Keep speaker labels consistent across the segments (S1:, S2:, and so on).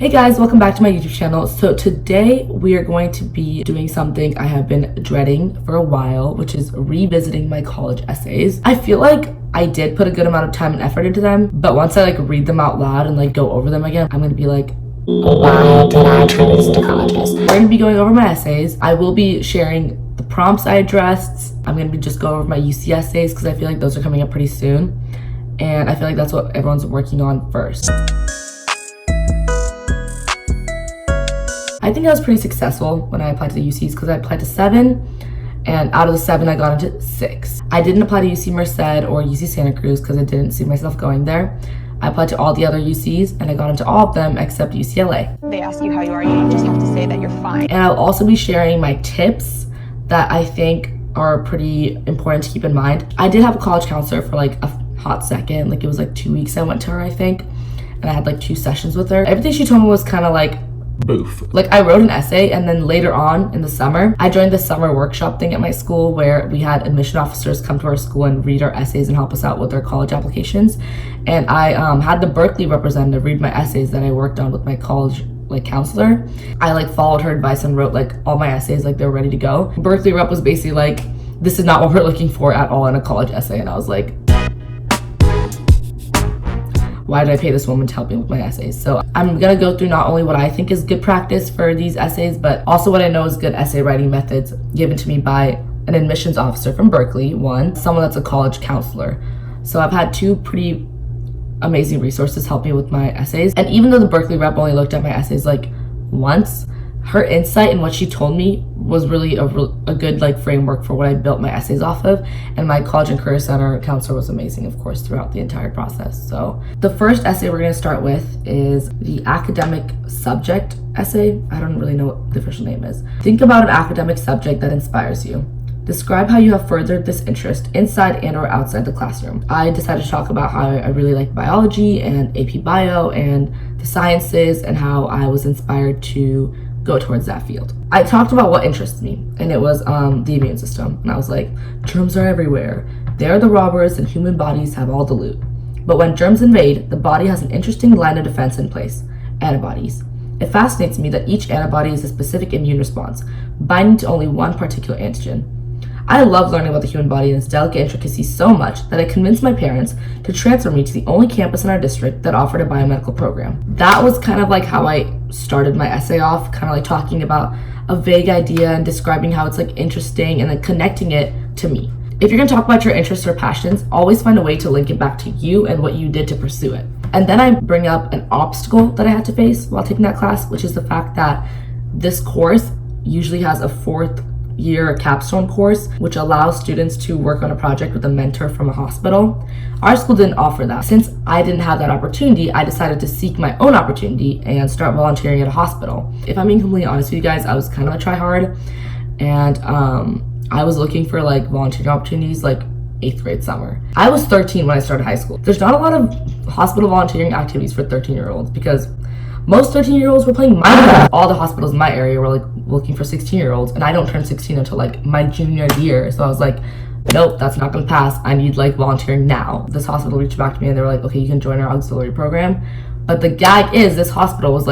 S1: Hey guys, welcome back to my YouTube channel. So today we are going to be doing something I have been dreading for a while, which is revisiting my college essays. I feel like I did put a good amount of time and effort into them, but once I read them out loud and go over them again, I'm gonna be like, why did I turn this into college essays? We're gonna be going over my essays. I will be sharing the prompts I addressed. I'm gonna be just going over my UC essays because I feel like those are coming up pretty soon. And I feel like that's what everyone's working on first. I think I was pretty successful when I applied to the UCs because I applied to 7, and out of the 7 I got into 6. I didn't apply to UC Merced or UC Santa Cruz because I didn't see myself going there. I applied to all the other UCs and I got into all of them except UCLA.
S2: They ask you how you are, you just have to say that you're fine.
S1: And I'll also be sharing my tips that I think are pretty important to keep in mind. I did have a college counselor for a hot second, it was 2 weeks I went to her, I think, and I had 2 sessions with her. Everything she told me was kind of boof. I wrote an essay, and then later on in the summer, I joined the summer workshop thing at my school where we had admission officers come to our school and read our essays and help us out with our college applications. And I had the Berkeley representative read my essays that I worked on with my college counselor. I followed her advice and wrote all my essays they were ready to go. Berkeley rep was basically this is not what we're looking for at all in a college essay, and I was like, why did I pay this woman to help me with my essays? So I'm gonna go through not only what I think is good practice for these essays, but also what I know is good essay writing methods given to me by an admissions officer from Berkeley, someone that's a college counselor. So I've had 2 pretty amazing resources help me with my essays. And even though the Berkeley rep only looked at my essays once, her insight and what she told me was really a good framework for what I built my essays off of. And my college and career center counselor was amazing, of course, throughout the entire process. So the first essay we're going to start with is the academic subject essay. I don't really know what the official name is. Think about an academic subject that inspires you. Describe how you have furthered this interest inside and or outside the classroom. I decided to talk about how I really like biology and AP Bio and the sciences and how I was inspired to go towards that field. I talked about what interests me, and it was the immune system. And I was like, germs are everywhere. They are the robbers, and human bodies have all the loot. But when germs invade, the body has an interesting line of defense in place: antibodies. It fascinates me that each antibody is a specific immune response, binding to only one particular antigen. I love learning about the human body and its delicate intricacies so much that I convinced my parents to transfer me to the only campus in our district that offered a biomedical program. That was kind of how I started my essay off, kind of talking about a vague idea and describing how it's interesting and then connecting it to me. If you're gonna talk about your interests or passions, always find a way to link it back to you and what you did to pursue it. And then I bring up an obstacle that I had to face while taking that class, which is the fact that this course usually has a 4th year capstone course, which allows students to work on a project with a mentor from a hospital. Our school didn't offer that. Since I didn't have that opportunity, I decided to seek my own opportunity and start volunteering at a hospital. If I'm being completely honest with you guys, I was kind of a tryhard, and I was looking for volunteering opportunities 8th grade summer. I was 13 when I started high school. There's not a lot of hospital volunteering activities for 13-year-olds because most 13-year-olds were playing Minecraft. All the hospitals in my area were looking for 16-year-olds, and I don't turn 16 until my junior year. So I was like, nope, that's not gonna pass. I need volunteering now. This hospital reached back to me and they were like, okay, you can join our auxiliary program. But the gag is this hospital was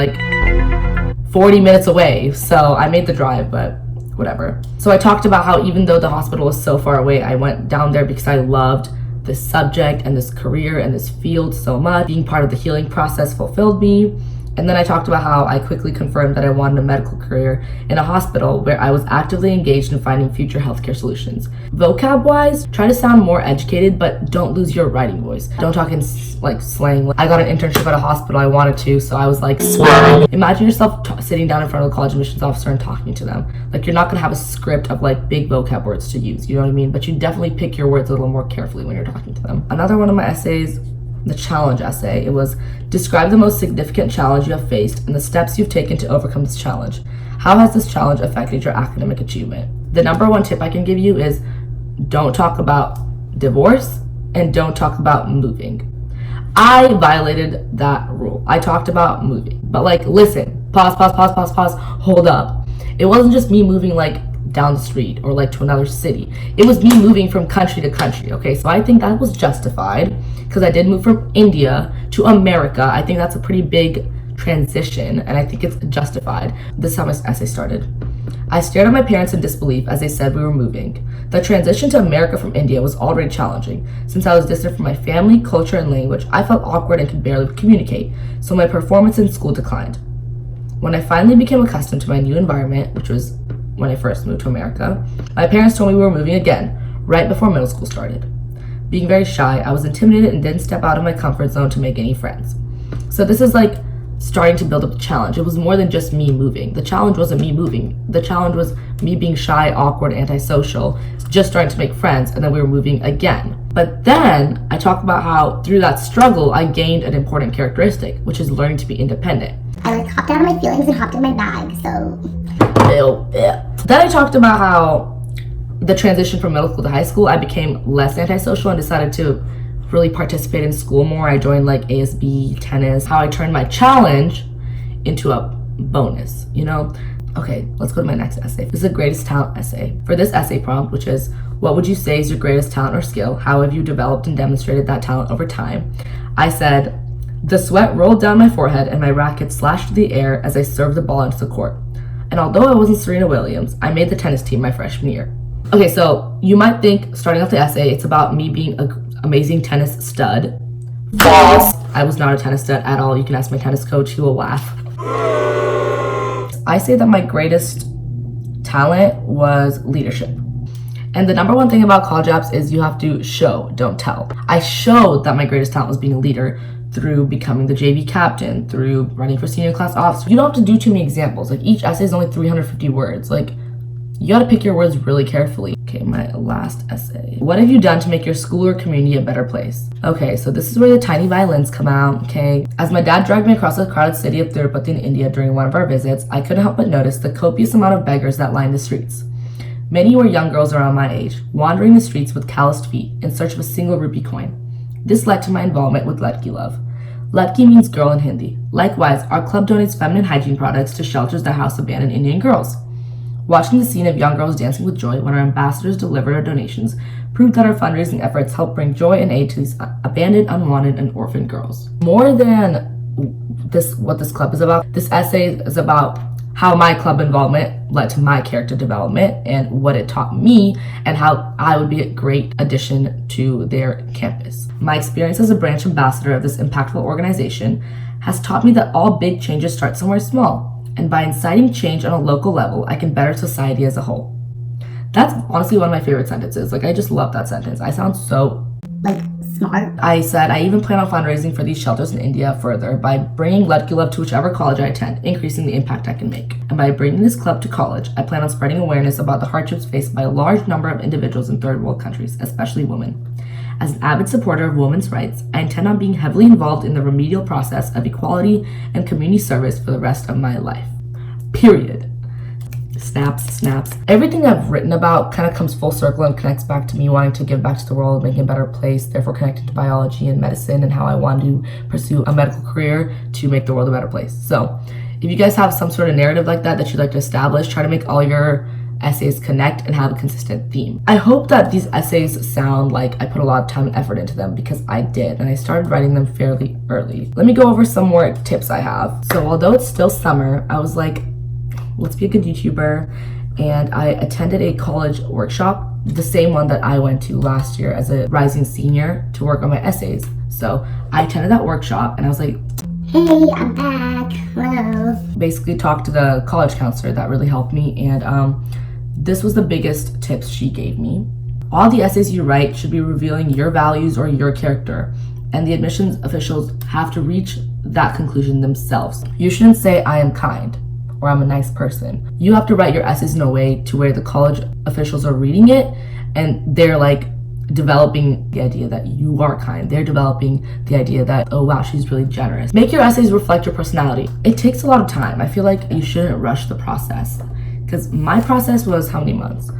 S1: 40 minutes away. So I made the drive, but whatever. So I talked about how even though the hospital was so far away, I went down there because I loved this subject and this career and this field so much. Being part of the healing process fulfilled me. And then I talked about how I quickly confirmed that I wanted a medical career in a hospital where I was actively engaged in finding future healthcare solutions. Vocab-wise, try to sound more educated, but don't lose your writing voice. Don't talk in slang. I got an internship at a hospital I wanted to, so I was swag. Imagine yourself sitting down in front of a college admissions officer and talking to them. You're not gonna have a script of big vocab words to use, you know what I mean? But you definitely pick your words a little more carefully when you're talking to them. Another one of my essays, the challenge essay, it was describe the most significant challenge you have faced and the steps you've taken to overcome this challenge. How has this challenge affected your academic achievement? The number 1 tip I can give you is don't talk about divorce and don't talk about moving. I violated that rule. I talked about moving, but listen, pause, hold up. It wasn't just me moving down the street or to another city. It was me moving from country to country, okay? So I think that was justified because I did move from India to America. I think that's a pretty big transition, and I think it's justified. This is how my essay started. I stared at my parents in disbelief as they said we were moving. The transition to America from India was already challenging. Since I was distant from my family, culture, and language, I felt awkward and could barely communicate, so my performance in school declined. When I finally became accustomed to my new environment, which was when I first moved to America, my parents told me we were moving again, right before middle school started. Being very shy, I was intimidated and didn't step out of my comfort zone to make any friends. So this is like starting to build up a challenge. It was more than just me moving. The challenge wasn't me moving. The challenge was me being shy, awkward, antisocial, just starting to make friends, and then we were moving again. But then I talk about how through that struggle, I gained an important characteristic, which is learning to be independent.
S3: I hopped out of my feelings and hopped in my bag, so...
S1: Then I talked about how the transition from middle school to high school, I became less antisocial and decided to really participate in school more. I joined like ASB, tennis, how I turned my challenge into a bonus, you know? Okay, let's go to my next essay. This is a greatest talent essay. For this essay prompt, which is, what would you say is your greatest talent or skill? How have you developed and demonstrated that talent over time? I said, the sweat rolled down my forehead and my racket slashed through the air as I served the ball into the court. And although I wasn't Serena Williams, I made the tennis team my freshman year. Okay, so you might think, starting off the essay, it's about me being an amazing tennis stud. False. I was not a tennis stud at all. You can ask my tennis coach, he will laugh. I say that my greatest talent was leadership. And the number one thing about college apps is you have to show, don't tell. I showed that my greatest talent was being a leader through becoming the JV captain, through running for senior class officer. You don't have to do too many examples. Like each essay is only 350 words. Like you gotta pick your words really carefully. Okay, my last essay. What have you done to make your school or community a better place? Okay, so this is where the tiny violins come out, okay? As my dad dragged me across the crowded city of Tirupati in India during one of our visits, I couldn't help but notice the copious amount of beggars that lined the streets. Many were young girls around my age, wandering the streets with calloused feet in search of a single rupee coin. This led to my involvement with Ladki Love. Ladki means girl in Hindi. Likewise, our club donates feminine hygiene products to shelters that house abandoned Indian girls. Watching the scene of young girls dancing with joy when our ambassadors delivered our donations proved that our fundraising efforts help bring joy and aid to these abandoned, unwanted, and orphaned girls. More than what this club is about, this essay is about how my club involvement led to my character development and what it taught me and how I would be a great addition to their campus. My experience as a branch ambassador of this impactful organization has taught me that all big changes start somewhere small, and by inciting change on a local level, I can better society as a whole. That's honestly one of my favorite sentences. Like, I just love that sentence. I sound so
S3: smart.
S1: I said, I even plan on fundraising for these shelters in India further by bringing Ladki Love to whichever college I attend, increasing the impact I can make. And by bringing this club to college, I plan on spreading awareness about the hardships faced by a large number of individuals in third world countries, especially women. As an avid supporter of women's rights, I intend on being heavily involved in the remedial process of equality and community service for the rest of my life. Period. Snaps. Everything I've written about kind of comes full circle and connects back to me wanting to give back to the world, making a better place, therefore connected to biology and medicine and how I want to pursue a medical career to make the world a better place. So if you guys have some sort of narrative like that you'd like to establish, try to make all your essays connect and have a consistent theme. I hope that these essays sound like I put a lot of time and effort into them, because I did, and I started writing them fairly early. Let me go over some more tips I have. So although it's still summer, I was like, let's be a good YouTuber, and I attended a college workshop, the same one that I went to last year as a rising senior to work on my essays. So I attended that workshop and I was like,
S3: hey, I'm back. Hello.
S1: Basically talked to the college counselor. That really helped me, and this was the biggest tips she gave me. All the essays you write should be revealing your values or your character, and the admissions officials have to reach that conclusion themselves. You shouldn't say, I am kind, or I'm a nice person. You have to write your essays in a way to where the college officials are reading it and they're like developing the idea that you are kind. They're developing the idea that, oh wow, she's really generous. Make your essays reflect your personality. It takes a lot of time. I feel like you shouldn't rush the process, because my process was how many months?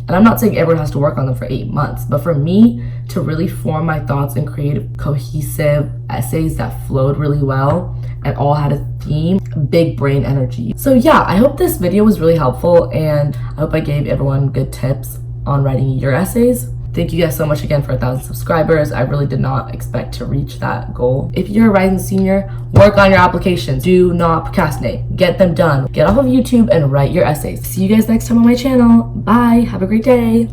S1: And I'm not saying everyone has to work on them for 8 months, but for me to really form my thoughts and create cohesive essays that flowed really well and all had a theme, big brain energy. So yeah, I hope this video was really helpful, and I hope I gave everyone good tips on writing your essays. Thank you guys so much again for 1,000 subscribers. I really did not expect to reach that goal. If you're a rising senior, work on your applications. Do not procrastinate. Get them done. Get off of YouTube and write your essays. See you guys next time on my channel. Bye. Have a great day.